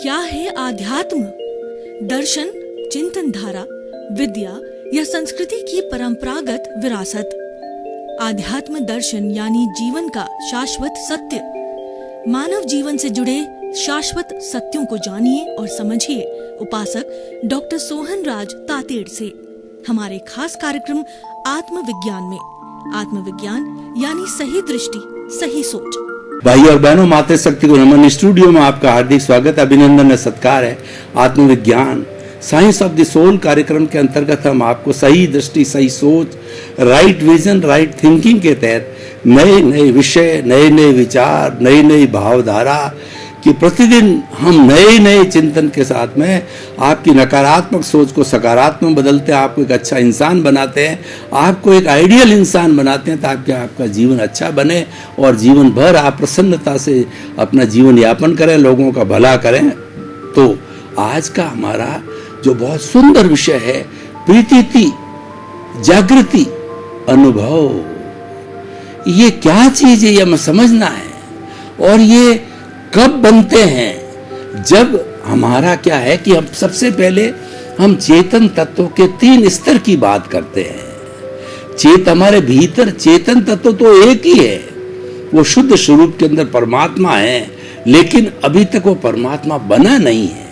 क्या है आध्यात्म? दर्शन, चिंतन धारा, विद्या या संस्कृति की परंपरागत विरासत। आध्यात्म दर्शन यानी जीवन का शाश्वत सत्य। मानव जीवन से जुड़े शाश्वत सत्यों को जानिए और समझिए उपासक डॉक्टर सोहन राज तातेड़ से हमारे खास कार्यक्रम आत्मविज्ञान में। आत्मविज्ञान यानी सही दृष्टि, सही सोच। भाई और बहनों, मातृ शक्ति को नमन। स्टूडियो में आपका हार्दिक स्वागत, अभिनंदन, सत्कार है। आत्मविज्ञान साइंस ऑफ द सोल कार्यक्रम के अंतर्गत हम आपको सही दृष्टि, सही सोच, राइट विजन, राइट थिंकिंग के तहत नए नए विषय, नए नए विचार, नई नई भावधारा कि प्रतिदिन हम नए नए चिंतन के साथ में आपकी नकारात्मक सोच को सकारात्मक बदलते हैं, आपको एक अच्छा इंसान बनाते हैं, आपको एक आइडियल इंसान बनाते हैं ताकि आपका जीवन अच्छा बने और जीवन भर आप प्रसन्नता से अपना जीवन यापन करें, लोगों का भला करें। तो आज का हमारा जो बहुत सुंदर विषय है, प्रीति, जागृति, अनुभव। ये क्या चीज है, ये हमें समझना है। और ये कब बनते हैं? जब हमारा क्या है कि हम सबसे पहले हम चेतन तत्वों के 3 स्तर की बात करते हैं। हमारे भीतर चेतन तत्व तो एक ही है, वो शुद्ध स्वरूप के अंदर परमात्मा है, लेकिन अभी तक वो परमात्मा बना नहीं है।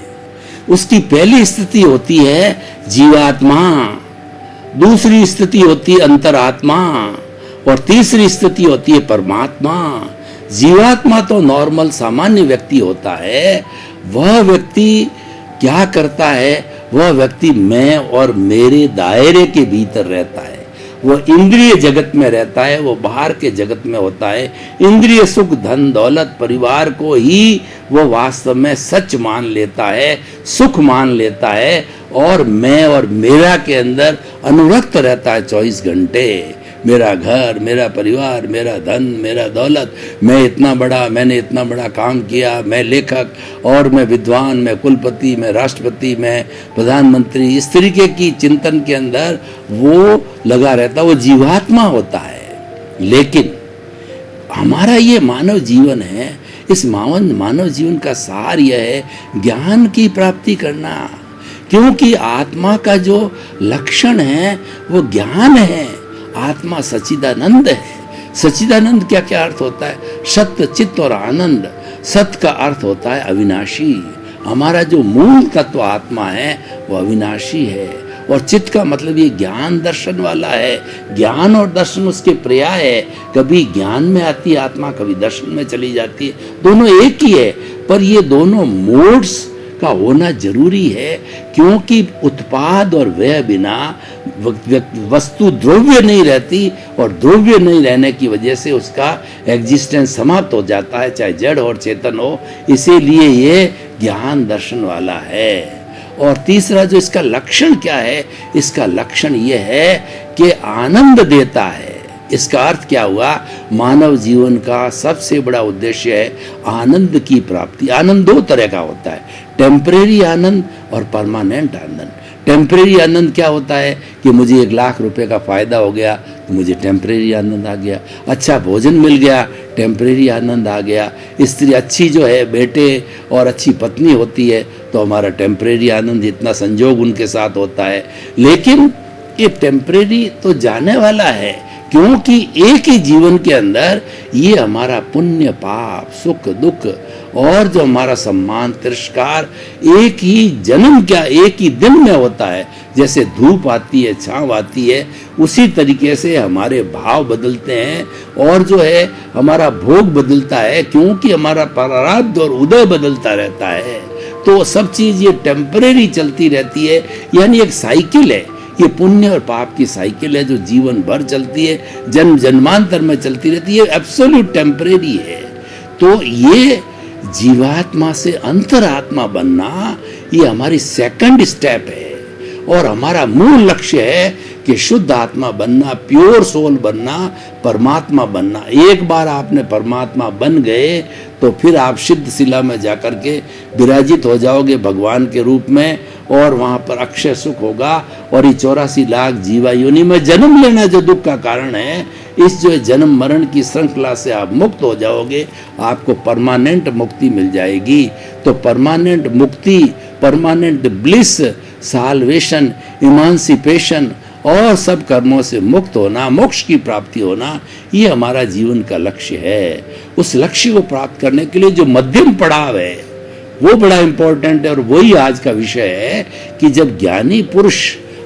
उसकी पहली स्थिति होती है जीवात्मा, दूसरी स्थिति होती है अंतरात्मा और तीसरी स्थिति होती है परमात्मा। जीवात्मा तो नॉर्मल सामान्य व्यक्ति होता है। वह व्यक्ति क्या करता है? वह व्यक्ति मैं और मेरे दायरे के भीतर रहता है। वह इंद्रिय जगत में रहता है, वो बाहर के जगत में होता है। इंद्रिय सुख, धन दौलत, परिवार को ही वो वास्तव में सच मान लेता है, सुख मान लेता है और मैं और मेरा के अंदर अनुरक्त रहता है 24 घंटे। मेरा घर, मेरा परिवार, मेरा धन, मेरा दौलत, मैंने इतना बड़ा काम किया, मैं लेखक और मैं विद्वान, मैं कुलपति, मैं राष्ट्रपति, मैं प्रधानमंत्री, इस तरीके की चिंतन के अंदर वो लगा रहता, वो जीवात्मा होता है। लेकिन हमारा ये मानव जीवन है, इस मानव जीवन का सार यह है ज्ञान की प्राप्ति करना, क्योंकि आत्मा का जो लक्षण है वो ज्ञान है। आत्मा सच्चिदानंद है। सच्चिदानंद क्या क्या अर्थ होता है? सत्य, चित्त और आनंद। सत्य का अर्थ होता है अविनाशी। हमारा जो मूल तत्व आत्मा है वो अविनाशी है। और चित्त का मतलब ये ज्ञान दर्शन वाला है। ज्ञान और दर्शन उसके पर्याय है। कभी ज्ञान में आती है आत्मा, कभी दर्शन में चली जाती है। दोनों एक ही है, पर ये दोनों मोड्स का होना जरूरी है, क्योंकि उत्पाद और व्यय बिना वस्तु द्रव्य नहीं रहती और द्रव्य नहीं रहने की वजह से उसका एग्जिस्टेंस समाप्त हो जाता है, चाहे जड़ और चेतन हो। इसीलिए ये ज्ञान दर्शन वाला है। और तीसरा जो इसका लक्षण क्या है? इसका लक्षण ये है कि आनंद देता है। इसका अर्थ क्या हुआ? मानव जीवन का सबसे बड़ा उद्देश्य है आनंद की प्राप्ति। आनंद 2 तरह का होता है, टेम्परेरी आनंद और परमानेंट आनंद। टेम्परेरी आनंद क्या होता है कि मुझे 1 लाख रुपए का फायदा हो गया तो मुझे टेम्परेरी आनंद आ गया। अच्छा भोजन मिल गया, टेम्परेरी आनंद आ गया। स्त्री अच्छी जो है, बेटे और अच्छी पत्नी होती है तो हमारा टेम्परेरी आनंद, इतना संजोग उनके साथ होता है। लेकिन ये टेम्परेरी तो जाने वाला है, क्योंकि एक ही जीवन के अंदर ये हमारा पुण्य, पाप, सुख, दुख और जो हमारा सम्मान, तिरस्कार एक ही जन्म, क्या एक ही दिन में होता है। जैसे धूप आती है, छांव आती है, उसी तरीके से हमारे भाव बदलते हैं और जो है हमारा भोग बदलता है, क्योंकि हमारा प्रारब्ध और उदय बदलता रहता है। तो सब चीज ये टेम्परेरी चलती रहती है, यानी एक साइकिल है। ये पुण्य और पाप की साइकिल है जो जीवन भर चलती है, जन्म जन्मांतर में चलती रहती है, एब्सोल्यूट टेम्परेरी है। तो ये जीवात्मा से अंतरात्मा बनना, ये हमारी सेकंड स्टेप है। और हमारा मूल लक्ष्य है कि शुद्ध आत्मा बनना, प्योर सोल बनना, परमात्मा बनना। एक बार आपने परमात्मा बन गए तो फिर आप सिद्ध शिला में जाकर के विराजित हो जाओगे भगवान के रूप में, और वहां पर अक्षय सुख होगा। और ये 84 लाख जीवा योनि में जन्म लेना जो दुख का कारण है, इस जो जन्म मरण की श्रृंखला से आप मुक्त हो जाओगे, आपको परमानेंट मुक्ति मिल जाएगी। तो परमानेंट मुक्ति, परमानेंट ब्लिस, साल्वेशन, इमांसिपेशन और सब कर्मों से मुक्त होना, मोक्ष की प्राप्ति होना, ये हमारा जीवन का लक्ष्य है। उस लक्ष्य को प्राप्त करने के लिए जो मध्यम पड़ाव है वो बड़ा इंपॉर्टेंट है। और वही आज का विषय है कि जब ज्ञानी पुरुष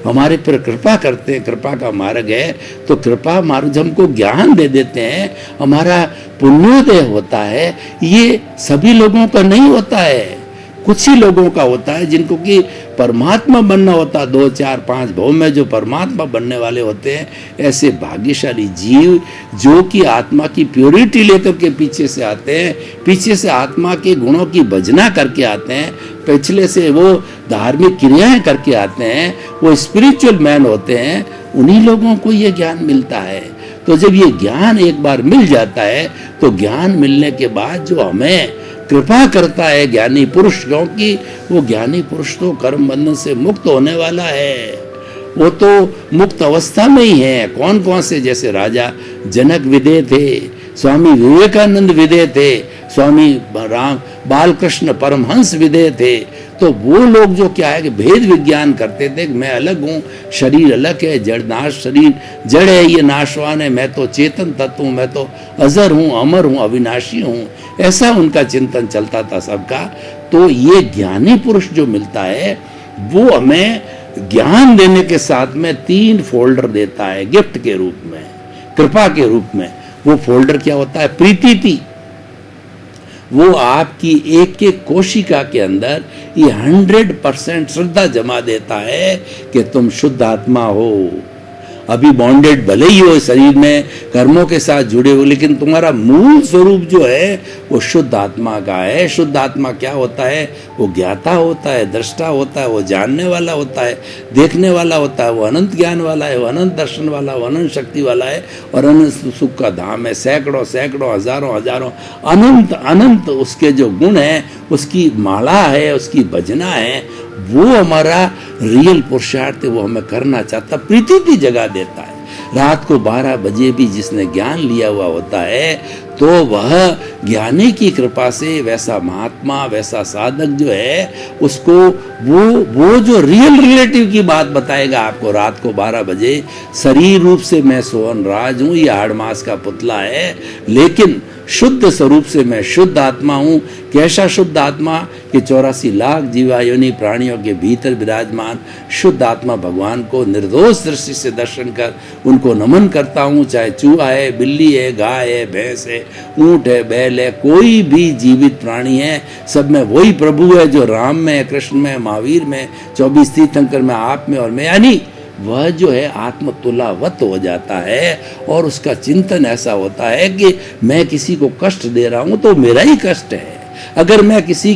हमारे पर कृपा करते हैं, कृपा का मार्ग है, तो कृपा मार्ग हमको ज्ञान दे देते हैं, हमारा पुण्योदय होता है। ये सभी लोगों का नहीं होता है, कुछ ही लोगों का होता है जिनको कि परमात्मा बनना होता है। 2, 4, 5 भव में जो परमात्मा बनने वाले होते हैं, ऐसे भाग्यशाली जीव जो कि आत्मा की प्योरिटी लेकर के पीछे से आते हैं, पीछे से आत्मा के गुणों की भजना करके आते हैं, पिछले से वो धार्मिक क्रियाएं करके आते हैं, वो स्पिरिचुअल मैन होते हैं, उन्हीं लोगों को ये ज्ञान मिलता है। तो जब ये ज्ञान एक बार मिल जाता है तो ज्ञान मिलने के बाद जो हमें कृपा करता है ज्ञानी पुरुष, क्योंकि वो ज्ञानी पुरुष तो कर्म बंधन से मुक्त होने वाला है, वो तो मुक्त अवस्था में ही है। कौन कौन से, जैसे राजा जनक विदेह थे, स्वामी विवेकानंद विदेह थे, स्वामी राम बालकृष्ण परमहंस विदेह थे। तो वो लोग जो क्या है कि भेद विज्ञान करते थे, मैं अलग हूँ, शरीर अलग है, जड़ नाश, शरीर जड़ है, ये नाशवान है, मैं तो चेतन तत्व हूँ, मैं तो अजर हूँ, अमर हूँ, अविनाशी हूँ। ऐसा उनका चिंतन चलता था सबका। तो ये ज्ञानी पुरुष जो मिलता है वो हमें ज्ञान देने के साथ में 3 फोल्डर देता है गिफ्ट के रूप में, कृपा के रूप में। वो फोल्डर क्या होता है? प्रीति। वो आपकी एक एक कोशिका के अंदर ये 100% श्रद्धा जमा देता है कि तुम शुद्ध आत्मा हो। अभी बॉन्डेड भले ही हो शरीर में, कर्मों के साथ जुड़े हो, लेकिन तुम्हारा मूल स्वरूप जो है वो शुद्ध आत्मा का है। शुद्ध आत्मा क्या होता है? वो ज्ञाता होता है, दृष्टा होता है, वो जानने वाला होता है, देखने वाला होता है, वो अनंत ज्ञान वाला है, वो अनंत दर्शन वाला, वो अनंत शक्ति वाला है और अनंत सुख का धाम है। सैकड़ों सैकड़ों हजारों हजारों अनंत अनंत उसके जो गुण हैं, उसकी माला है, उसकी भजना है। वो हमारा रियल पुरुषार्थ है, वो हमें करना चाहता, प्रीति जगा देता है। रात को 12 बजे भी जिसने ज्ञान लिया हुआ होता है तो वह ज्ञानी की कृपा से वैसा महात्मा, वैसा साधक जो है, उसको वो जो रियल रिलेटिव की बात बताएगा आपको। रात को 12 बजे शरीर रूप से मैं सोहन राज हूँ, ये 8 मास का पुतला है, लेकिन शुद्ध स्वरूप से मैं शुद्ध आत्मा हूँ। कैसा शुद्ध आत्मा? कि 84 लाख जीवायोनि प्राणियों के भीतर विराजमान शुद्ध आत्मा भगवान को निर्दोष दृष्टि से दर्शन कर उनको नमन करता हूँ। चाहे चूहा है, बिल्ली है, गाय है, भैंस है, ऊंट है, बैल है, कोई भी जीवित प्राणी है, सब में वही प्रभु है जो राम में है, कृष्ण में, महावीर में, 24 तीर्थंकर में, आप में और मैं, यानी वह जो है आत्मतुलावत हो जाता है। और उसका चिंतन ऐसा होता है कि मैं किसी को कष्ट दे रहा हूं तो मेरा ही कष्ट है। अगर मैं किसी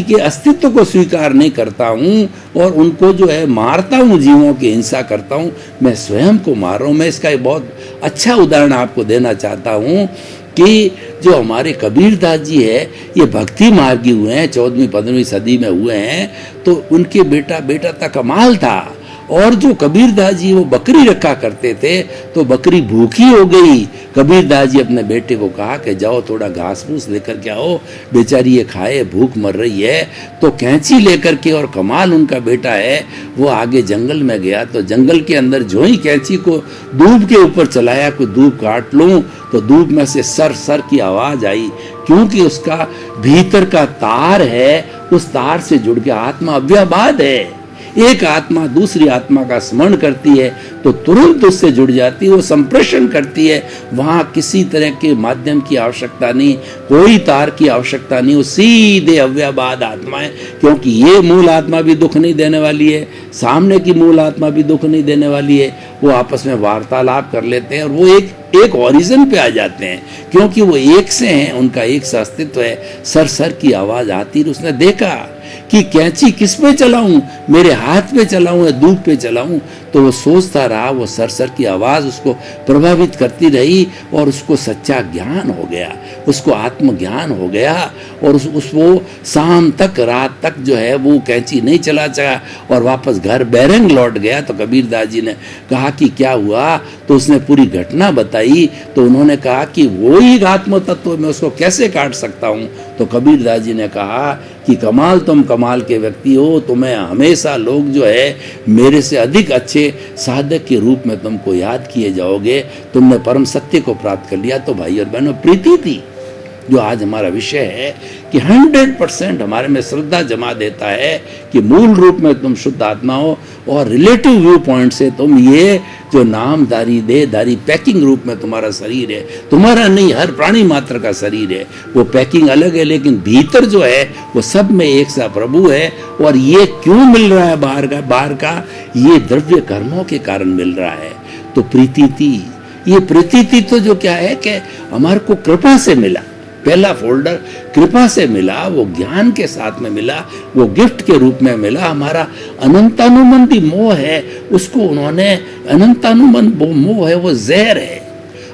के अस्तित्व को स्वीकार नहीं करता हूं और उनको जो है मारता हूं, जीवों की हिंसा करता हूं, मैं स्वयं को मार रहा हूं। मैं इसका एक बहुत अच्छा उदाहरण आपको देना चाहता हूं कि जो हमारे कबीरदास जी है, ये भक्ति मार्गी हुए हैं, 14वीं-15वीं सदी में हुए हैं। तो उनके बेटा था, कमाल था। और जो कबीरदास जी वो बकरी रखा करते थे, तो बकरी भूखी हो गई। कबीरदास जी अपने बेटे को कहा कि जाओ थोड़ा घास फूस लेकर के आओ, बेचारी ये खाए, भूख मर रही है। तो कैंची लेकर के, और कमाल उनका बेटा है, वो आगे जंगल में गया। तो जंगल के अंदर जो ही कैंची को दूब के ऊपर चलाया, कोई दूब काट लूं, तो दूब में से सर की आवाज आई, क्योंकि उसका भीतर का तार है, उस तार से जुड़ के आत्मा अव्ययबाद है। एक आत्मा दूसरी आत्मा का स्मरण करती है तो तुरंत उससे जुड़ जाती है, वो संप्रेषण करती है। वहां किसी तरह के माध्यम की आवश्यकता नहीं, कोई तार की आवश्यकता नहीं, वो सीधे अव्ययबाद आत्मा है। क्योंकि ये मूल आत्मा भी दुख नहीं देने वाली है, सामने की मूल आत्मा भी दुख नहीं देने वाली है, वो आपस में वार्तालाप कर लेते हैं और वो एक ओरिजिन पे आ जाते हैं, क्योंकि वो एक से हैं, उनका एक सा अस्तित्व है। सर सर की आवाज आती, उसने देखा कि कैंची किस पे चलाऊं, मेरे हाथ पे चलाऊं या दूध पे चलाऊं। तो वो सोचता रहा, वो सर सर की आवाज उसको प्रभावित करती रही और उसको सच्चा ज्ञान हो गया, उसको आत्मज्ञान हो गया। और वो शाम तक, रात तक जो है वो कैंची नहीं चला सका और वापस घर बैरंग लौट गया। तो कबीरदास जी ने कहा कि क्या हुआ, तो उसने पूरी घटना बताई। तो उन्होंने कहा कि वो ही आत्म तत्व, मैं उसको कैसे काट सकता हूँ। तो कबीरदास जी ने कहा कि कमाल, तुम कमाल के व्यक्ति हो, तुम्हें हमेशा लोग जो है मेरे से अधिक अच्छे साधक के रूप में तुमको याद किए जाओगे, तुमने परम सत्य को प्राप्त कर लिया। तो भाई और बहनों, प्रीति थी जो आज हमारा विषय है कि 100% हमारे में श्रद्धा जमा देता है कि मूल रूप में तुम शुद्ध आत्मा हो, और रिलेटिव व्यू पॉइंट से तुम ये जो नामधारी देहधारी पैकिंग रूप में तुम्हारा शरीर है, तुम्हारा नहीं, हर प्राणी मात्र का शरीर है, वो पैकिंग अलग है, लेकिन भीतर जो है वो सब में एक सा प्रभु है। और ये क्यों मिल रहा है बाहर का, ये द्रव्य कर्मों के कारण मिल रहा है। तो प्रीति थी, ये प्रीति तो जो क्या है कि हमारे को कृपा से मिला, पहला फोल्डर कृपा से मिला, वो ज्ञान के साथ में मिला, वो गिफ्ट के रूप में मिला। हमारा अनंतानुबंधी मोह है, उसको उन्होंने, अनंतानुबंध वो मोह है, वो जहर है,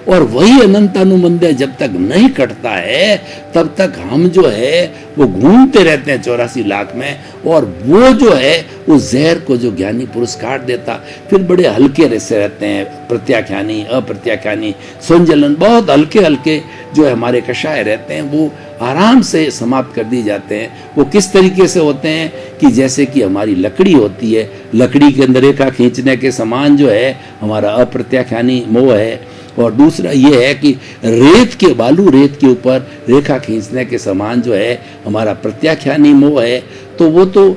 और वही अनंतानुबंध जब तक नहीं कटता है तब तक हम जो है वो घूमते रहते हैं 84 लाख में। और वो जो है उस जहर को जो ज्ञानी पुरुष काट देता, फिर बड़े हल्के से रहते हैं, प्रत्याख्यानी, अप्रत्याख्यानी, संजलन, बहुत हल्के हल्के जो है हमारे कषाय रहते हैं, वो आराम से समाप्त कर दिए जाते हैं। वो किस तरीके से होते हैं कि जैसे कि हमारी लकड़ी होती है, लकड़ी के अंदर रेखा खींचने के समान जो है हमारा अप्रत्याख्यानी मोह है। और दूसरा ये है कि रेत के ऊपर रेखा खींचने के समान जो है हमारा प्रत्याख्यानी मोह है। तो वो तो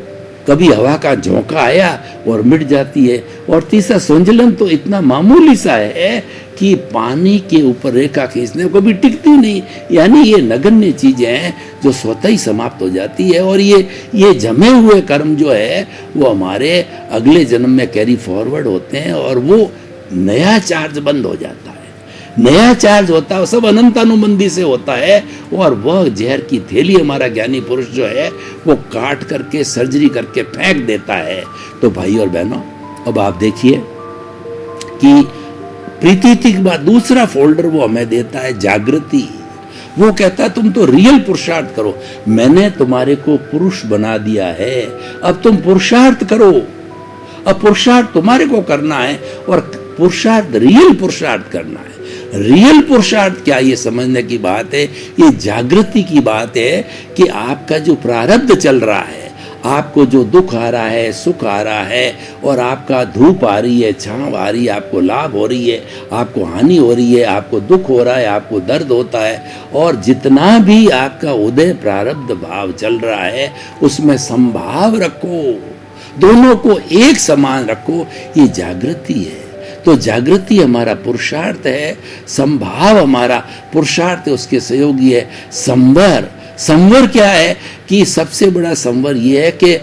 कभी हवा का झोंका आया और मिट जाती है। और तीसरा संजलन तो इतना मामूली सा है कि पानी के ऊपर रेखा खींचने को कभी टिकती नहीं, यानी ये नगण्य चीजें हैं जो स्वतः ही समाप्त हो जाती है। और ये जमे हुए कर्म जो है वो हमारे अगले जन्म में कैरी फॉरवर्ड होते हैं, और वो नया चार्ज बंद हो जाता है, नया चार्ज होता है, सब अनंतानुबंधी से होता है। और वह जहर की थैली हमारा ज्ञानी पुरुष जो है वो काट करके, सर्जरी करके फेंक देता है। तो भाई और बहनों, अब आप देखिए कि प्रीति के बाद दूसरा फोल्डर वो हमें देता है जागृति। वो कहता है तुम तो रियल पुरुषार्थ करो, मैंने तुम्हारे को पुरुष बना दिया है, अब तुम पुरुषार्थ करो। अब पुरुषार्थ तुम्हारे को करना है, और पुरुषार्थ रियल पुरुषार्थ करना है। रियल पुरुषार्थ क्या, ये समझने की बात है, ये जागृति की बात है कि आपका जो प्रारब्ध चल रहा है, आपको जो दुख आ रहा है, सुख आ रहा है, और आपका धूप आ रही है, छांव आ रही है, आपको लाभ हो रही है, आपको हानि हो रही है, आपको दुख हो रहा है, आपको दर्द होता है, और जितना भी आपका उदय प्रारब्ध भाव चल रहा है उसमें संभाव रखो, दोनों को एक समान रखो, ये जागृति है। तो जागृति हमारा पुरुषार्थ है, संभाव हमारा पुरुषार्थ है, उसके सहयोगी है संवर। संवर क्या है कि सबसे बड़ा संवर ये है कि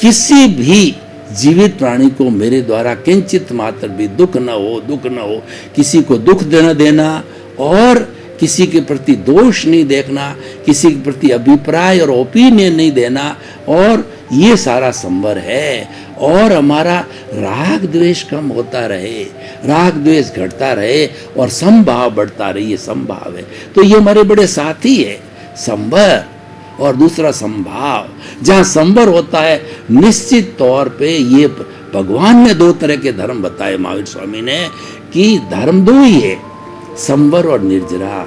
किसी भी जीवित प्राणी को मेरे द्वारा किंचित मात्र भी दुख न हो, किसी को दुख देना, और किसी के प्रति दोष नहीं देखना, किसी के प्रति अभिप्राय और ओपिनियन नहीं देना, और ये सारा संवर है। और हमारा राग द्वेष कम होता रहे, राग द्वेष घटता रहे, और समभाव बढ़ता रहे, ये संभाव है। तो ये हमारे बड़े साथी है, संवर और दूसरा संभाव। जहाँ संवर होता है निश्चित तौर पे, ये भगवान ने 2 तरह के धर्म बताए, महावीर स्वामी ने, कि धर्म 2 ही है, संवर और निर्जरा।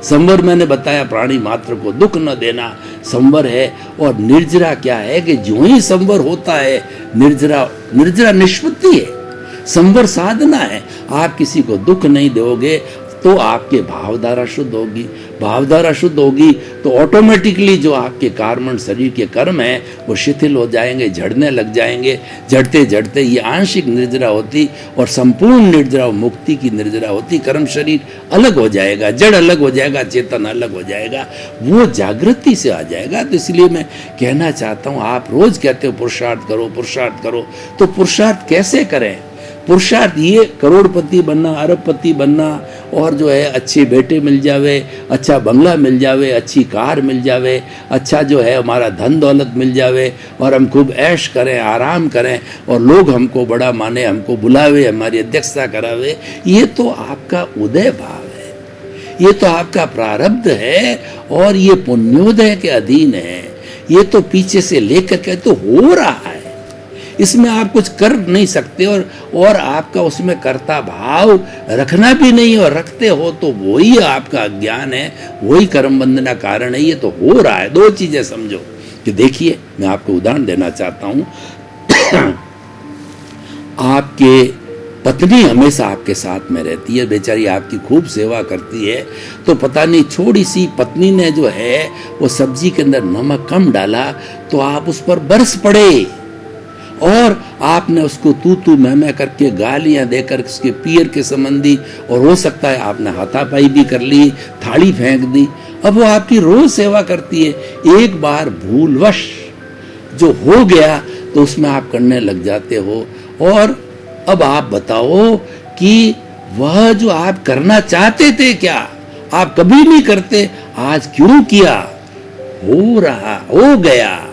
संवर मैंने बताया प्राणी मात्र को दुख न देना संवर है, और निर्जरा क्या है कि जो ही संवर होता है, निर्जरा निष्पत्ति है, संवर साधना है। आप किसी को दुख नहीं दोगे तो आपके भावधारा शुद्ध होगी, भावधारा शुद्ध होगी तो ऑटोमेटिकली जो आपके कार्मण शरीर के कर्म हैं वो शिथिल हो जाएंगे, झड़ने लग जाएंगे। झड़ते झड़ते ये आंशिक निर्जरा होती, और संपूर्ण निर्जरा मुक्ति की निर्जरा होती। कर्म शरीर अलग हो जाएगा, जड़ अलग हो जाएगा, चेतन अलग हो जाएगा, वो जागृति से आ जाएगा। तो इसलिए मैं कहना चाहता हूँ, आप रोज कहते हो पुरुषार्थ करो, पुरुषार्थ करो, तो पुरुषार्थ कैसे करें? पुरुषार्थ ये करोड़पति बनना, अरबपति बनना, और जो है अच्छे बेटे मिल जावे, अच्छा बंगला मिल जावे, अच्छी कार मिल जावे, अच्छा जो है हमारा धन दौलत मिल जावे, और हम खूब ऐश करें, आराम करें, और लोग हमको बड़ा माने, हमको बुलावे, हमारी अध्यक्षता करावे, ये तो आपका उदय भाव है, ये तो आपका प्रारब्ध है, और ये पुण्योदय के अधीन है। ये तो पीछे से लेकर के तो हो रहा है, इसमें आप कुछ कर नहीं सकते, और आपका उसमें कर्ता भाव रखना भी नहीं, और रखते हो तो वही आपका अज्ञान है, वही कर्म बंधना कारण है। ये तो हो रहा है। दो चीजें समझो कि देखिए, मैं आपको उदाहरण देना चाहता हूं। आपके पत्नी हमेशा आपके साथ में रहती है, बेचारी आपकी खूब सेवा करती है, तो पता नहीं छोटी सी पत्नी ने जो है वो सब्जी के अंदर नमक कम डाला, तो आप उस पर बरस पड़े, और आपने उसको तू मैं करके गालियां देकर उसके पीर के संबंधी, और हो सकता है आपने हाथापाई भी कर ली, थाली फेंक दी। अब वो आपकी रोज सेवा करती है, एक बार भूलवश जो हो गया तो उसमें आप करने लग जाते हो। और अब आप बताओ कि वह जो आप करना चाहते थे, क्या आप कभी नहीं करते, आज क्यों किया? हो रहा, हो गया।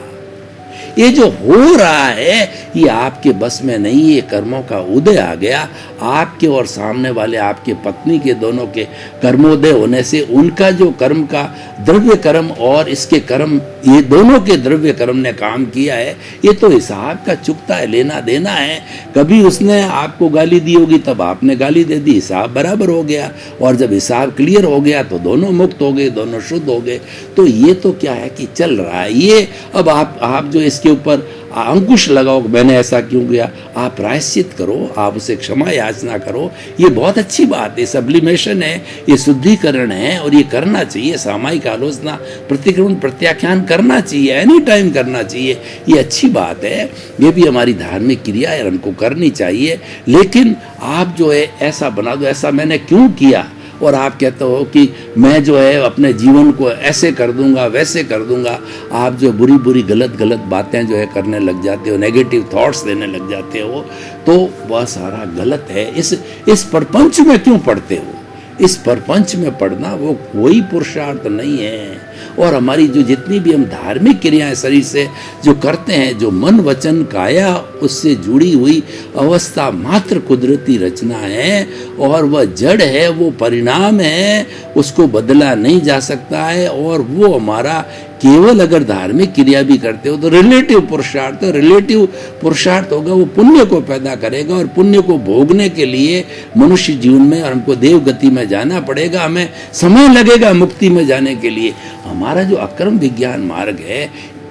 ये जो हो रहा है ये आपके बस में नहीं, ये कर्मों का उदय आ गया। आपके और सामने वाले आपके पत्नी के दोनों के कर्मोदय होने से उनका जो कर्म का द्रव्य कर्म और इसके कर्म, ये दोनों के द्रव्य कर्म ने काम किया है। ये तो हिसाब का चुकता है, लेना देना है। कभी उसने आपको गाली दी होगी, तब आपने गाली दे दी, हिसाब बराबर हो गया, और जब हिसाब क्लियर हो गया तो दोनों मुक्त हो गए, दोनों शुद्ध हो गए। तो ये तो क्या है कि चल रहा है ये। अब आप जो इसके ऊपर अंकुश लगाओ, मैंने ऐसा क्यों किया, आप प्रायश्चित करो, आप उसे क्षमा याचना करो। ये बहुत अच्छी बात है, सब्लिमेशन है, ये शुद्धिकरण है, और ये करना चाहिए। सामायिक आलोचना, प्रतिक्रमण, प्रत्याख्यान करना चाहिए, एनी टाइम करना चाहिए। ये अच्छी बात है, ये भी हमारी धार्मिक क्रिया है, हमको करनी चाहिए। लेकिन आप जो है ऐसा बना दो, ऐसा मैंने क्यों किया, और आप कहते हो कि मैं जो है अपने जीवन को ऐसे कर दूंगा, वैसे कर दूंगा। आप जो बुरी बुरी गलत बातें जो है करने लग जाते हो, नेगेटिव थॉट्स देने लग जाते हो, तो वह सारा गलत है। इस प्रपंच में क्यों पढ़ते हो? इस प्रपंच में पढ़ना वो कोई पुरुषार्थ नहीं है। और हमारी जो जितनी भी हम धार्मिक क्रियाएं शरीर से जो करते हैं, जो मन वचन काया उससे जुड़ी हुई अवस्था मात्र कुदरती रचना है, और वह जड़ है, वो परिणाम है, उसको बदला नहीं जा सकता है। और वो हमारा केवल अगर धार्मिक क्रिया भी करते हो तो रिलेटिव पुरुषार्थ होगा, वो पुण्य को पैदा करेगा, और पुण्य को भोगने के लिए मनुष्य जीवन में और हमको देव गति में जाना पड़ेगा, हमें समय लगेगा मुक्ति में जाने के लिए। हमारा जो अक्रम विज्ञान मार्ग है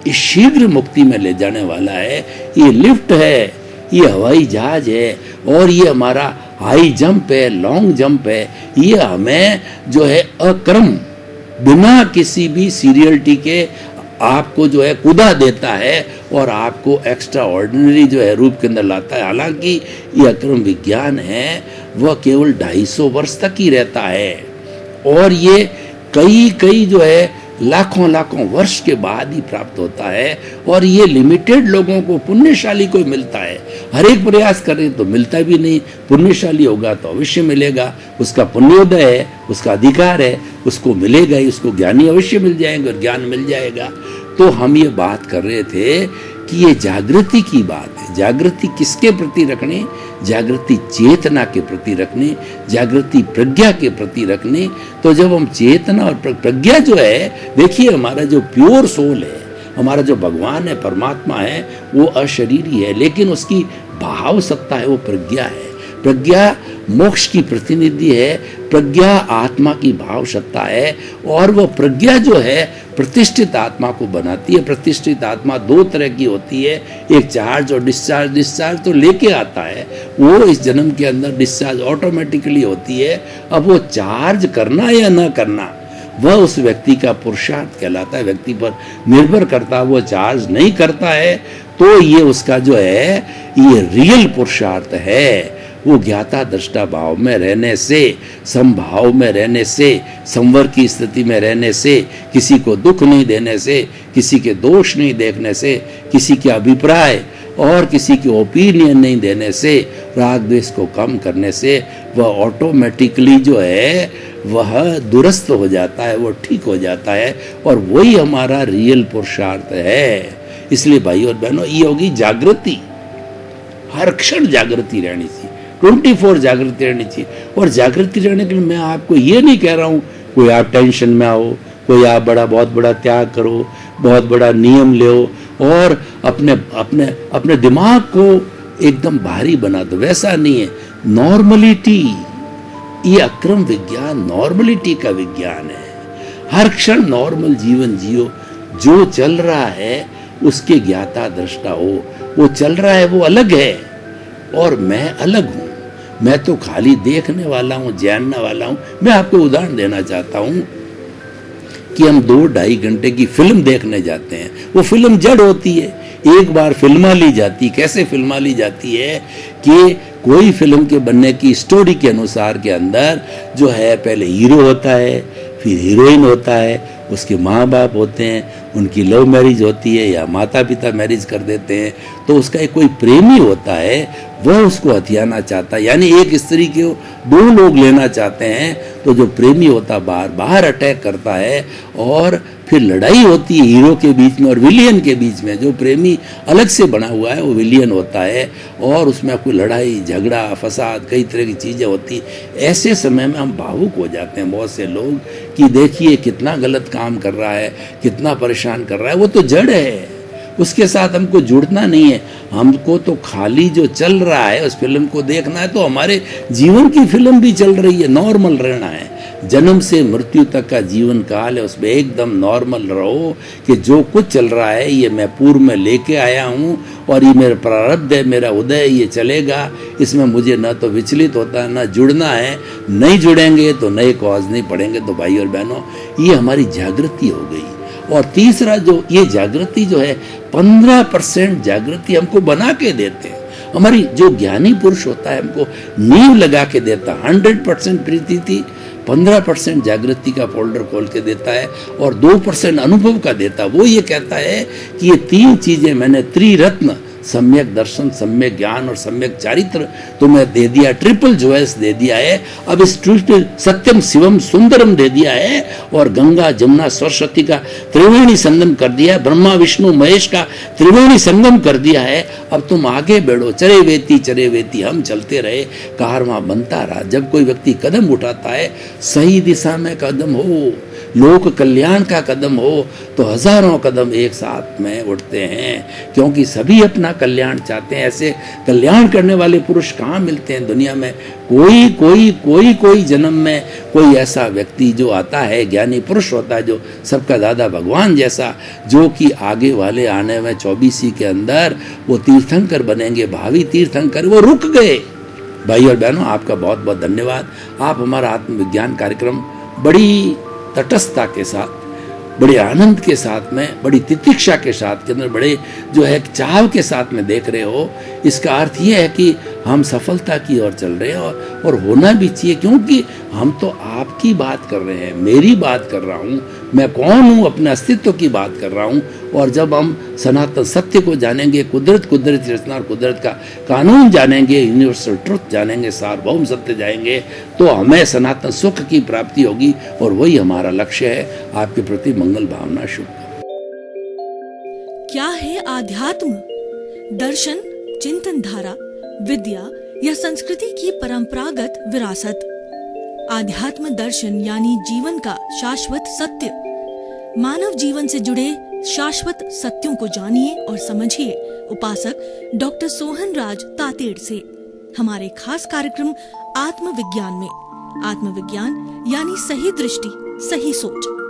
ये शीघ्र मुक्ति में ले जाने वाला है। ये लिफ्ट है, ये हवाई जहाज है, और ये हमारा हाई जंप है, लॉन्ग जंप है। ये हमें जो है अक्रम बिना किसी भी सीरियलिटी के आपको जो है कुदा देता है, और आपको एक्स्ट्रा ऑर्डिनरी जो है रूप के अंदर लाता है। हालांकि ये अक्रम विज्ञान है, वह केवल 250 वर्ष तक ही रहता है, और ये कई जो है लाखों वर्ष के बाद ही प्राप्त होता है। और ये लिमिटेड लोगों को, पुण्यशाली को मिलता है। हर एक प्रयास करें तो मिलता भी नहीं। पुण्यशाली होगा तो अवश्य मिलेगा, उसका पुण्योदय है, उसका अधिकार है, उसको मिलेगा ही। उसको ज्ञानी अवश्य मिल जाएंगे और ज्ञान मिल जाएगा। तो हम ये बात कर रहे थे कि ये जागृति की बात है। जागृति किसके प्रति रखनी? जागृति चेतना के प्रति रखनी, जागृति प्रज्ञा के प्रति रखनी। तो जब हम चेतना और प्रज्ञा जो है, देखिए हमारा जो प्योर सोल है, हमारा जो भगवान है, परमात्मा है, वो अशरीरी है, लेकिन उसकी भाव सत्ता है, वो प्रज्ञा है। प्रज्ञा मोक्ष की प्रतिनिधि है, प्रज्ञा आत्मा की भाव सत्ता है, और वो प्रज्ञा जो है प्रतिष्ठित आत्मा को बनाती है। प्रतिष्ठित आत्मा दो तरह की होती है, एक चार्ज और डिस्चार्ज। डिस्चार्ज तो लेके आता है, वो इस जन्म के अंदर डिस्चार्ज ऑटोमेटिकली होती है। अब वो चार्ज करना या न करना वह उस व्यक्ति का पुरुषार्थ कहलाता है, व्यक्ति पर निर्भर करता है। वो चार्ज नहीं करता है तो ये उसका जो है ये रियल पुरुषार्थ है। वो ज्ञाता दृष्टा भाव में रहने से, समभाव में रहने से, संवर की स्थिति में रहने से, किसी को दुख नहीं देने से, किसी के दोष नहीं देखने से, किसी के अभिप्राय और किसी की ओपिनियन नहीं देने से, राग द्वेष को कम करने से वह ऑटोमेटिकली जो है वह दुरुस्त हो जाता है, वो ठीक हो जाता है, और वही हमारा रियल पुरुषार्थ है। इसलिए भाई और बहनों, ये होगी जागृति। हर क्षण जागृति रहनी चाहिए, 24 जागृति रहनी चाहिए। और जागृति रहने के लिए मैं आपको ये नहीं कह रहा हूँ कोई आप टेंशन में आओ, कोई आप बहुत बड़ा त्याग करो, बहुत बड़ा नियम ले और अपने दिमाग को एकदम भारी बना दो, वैसा नहीं है। नॉर्मलिटी, ये अक्रम विज्ञान नॉर्मलिटी का विज्ञान है। हर क्षण नॉर्मल जीवन जियो, जो चल रहा है उसके ज्ञाता दृष्टा हो। वो चल रहा है वो अलग है और मैं अलग हूँ, मैं तो खाली देखने वाला हूँ, जानने वाला हूँ। मैं आपको उदाहरण देना चाहता हूँ कि हम 2-2.5 घंटे की फिल्म देखने जाते हैं, वो फिल्म जड़ होती है, एक बार फिल्मा ली जाती। कैसे फिल्मा ली जाती है कि कोई फिल्म के बनने की स्टोरी के अनुसार के अंदर जो है पहले हीरो होता है, फिर हीरोइन होता है, उसके माँ बाप होते हैं, उनकी लव मैरिज होती है या माता पिता मैरिज कर देते हैं, तो उसका एक कोई प्रेमी होता है, वह उसको हथियाना चाहता है। यानी एक स्त्री के 2 लोग लेना चाहते हैं, तो जो प्रेमी होता बाहर अटैक करता है और फिर लड़ाई होती है हीरो के बीच में और विलियन के बीच में। जो प्रेमी अलग से बना हुआ है वो विलियन होता है और उसमें कोई लड़ाई झगड़ा फसाद कई तरह की चीज़ें होती। ऐसे समय में हम भावुक हो जाते हैं बहुत से लोग कि देखिए कितना गलत काम कर रहा है, कितना परेशान कर रहा है। वो तो जड़ है, उसके साथ हमको जुड़ना नहीं है। हमको तो खाली जो चल रहा है उस फिल्म को देखना है। तो हमारे जीवन की फिल्म भी चल रही है, नॉर्मल रहना है। जन्म से मृत्यु तक का जीवन काल है, उसमें एकदम नॉर्मल रहो कि जो कुछ चल रहा है ये मैं पूर्व में लेके आया हूँ और ये मेरा प्रारब्ध है, मेरा उदय, ये चलेगा। इसमें मुझे न तो विचलित होता है न जुड़ना है। नहीं जुड़ेंगे तो नए कॉज नहीं पड़ेंगे। तो भाई और बहनों, ये हमारी जागृति हो गई। और तीसरा जो ये जागृति जो है 15% जागृति हमको बना के देते हैं। हमारी जो ज्ञानी पुरुष होता है हमको नींव लगा के देता। 100% प्रीति थी, 15% जागृति का फोल्डर खोल के देता है और 2% अनुभव का देता। वो ये कहता है कि ये 3 चीजें मैंने त्रिरत्न, सम्यक दर्शन, सम्यक ज्ञान और सम्यक चारित्र तुम्हें दे दिया, ट्रिपल ज्वेल्स दे दिया है। अब इस ट्रिपल सत्यम शिवम सुंदरम दे दिया है और गंगा जमुना सरस्वती का त्रिवेणी संगम कर दिया है, ब्रह्मा विष्णु महेश का त्रिवेणी संगम कर दिया है। अब तुम आगे बढ़ो, चरे वेती हम चलते रहे, कारवां बनता रहा। जब कोई व्यक्ति कदम उठाता है सही दिशा में कदम हो, लोक कल्याण का कदम हो, तो हजारों कदम एक साथ में उठते हैं, क्योंकि सभी अपना कल्याण चाहते हैं। ऐसे कल्याण करने वाले पुरुष कहाँ मिलते हैं दुनिया में? कोई जन्म में कोई ऐसा व्यक्ति जो आता है, ज्ञानी पुरुष होता है, जो सबका दादा भगवान जैसा, जो कि आगे वाले आने में 24 के अंदर वो तीर्थंकर बनेंगे, भावी तीर्थंकर। वो रुक गए। भाई और बहनों, आपका बहुत बहुत धन्यवाद। आप हमारा आत्मविज्ञान कार्यक्रम बड़ी तटस्थता के साथ, बड़े आनंद के साथ में, बड़ी तितिक्षा के साथ के अंदर, बड़े जो है चाव के साथ में देख रहे हो। इसका अर्थ ये है कि हम सफलता की ओर चल रहे हैं और होना भी चाहिए, क्योंकि हम तो आपकी बात कर रहे हैं, मेरी बात कर रहा हूँ, मैं कौन हूँ, अपने अस्तित्व की बात कर रहा हूँ। और जब हम सनातन सत्य को जानेंगे, कुदरती रचना और कुदरत का कानून जानेंगे, यूनिवर्सल ट्रुथ जानेंगे, सार्वभौम सत्य जाएंगे, तो हमें सनातन सुख की प्राप्ति होगी और वही हमारा लक्ष्य है। आपके प्रति मंगल भावना शुभ। क्या है आध्यात्म? दर्शन, चिंतन धारा, विद्या या संस्कृति की परंपरागत विरासत। आध्यात्म दर्शन यानी जीवन का शाश्वत सत्य। मानव जीवन से जुड़े शाश्वत सत्यों को जानिए और समझिए उपासक डॉक्टर सोहन राज तातेड़ से हमारे खास कार्यक्रम आत्मविज्ञान में। आत्मविज्ञान यानी सही दृष्टि, सही सोच।